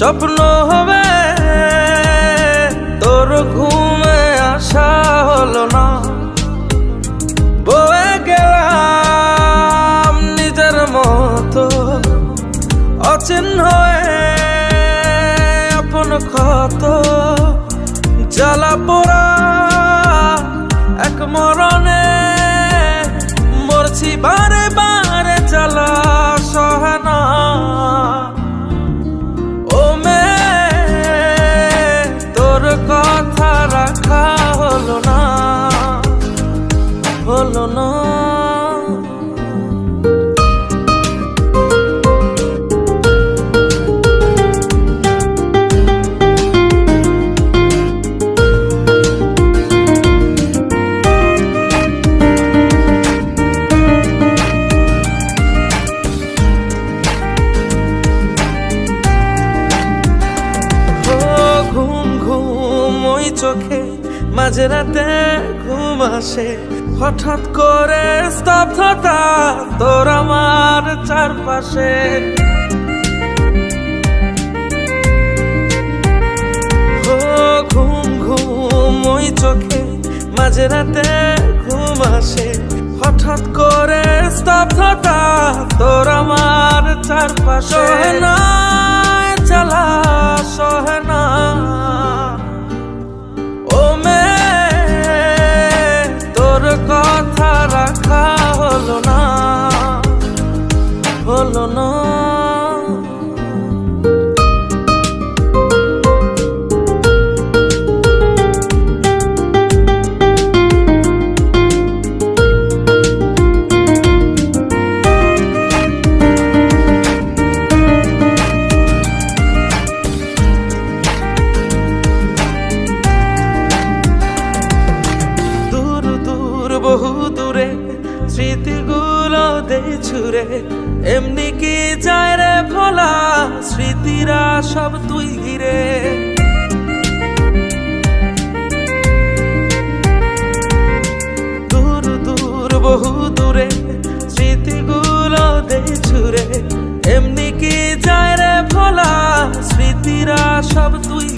স্বপ্ন হবে তোর ঘুমে আসা হলো না, বয়ে গেলাম নিজের মতো অচিহ্ন হয়ে আপন ক্ষত, জ্বালা পোড়া এক মরণে মরছি বারে বারে জ্বালা সহে না। ও মেয়ে তোর কথা রাখা হলো না, হলো না। চোখে মাঝরাতে ঘুম আসে, হঠাৎ করে স্তব্ধতা তোর আমার চারপাশে। ঘুম ঘুম ওই চোখে মাঝরাতে ঘুম আসে, হঠাৎ করে স্তব্ধতা তোর আমার চারপাশে। সহে না জ্বালা সহে না, কথা রাখা হলো না, হলো না। বহু দূরে স্মৃতিগুলো দেই ছুড়ে, এমনি কি যায় রে ভোলা স্মৃতিরা সব তুই ঘিরে। দূর দূর বহু দূরে স্মৃতিগুলো দেই ছুড়ে, এমনি কি যায় রে ভোলা স্মৃতিরা সব তুই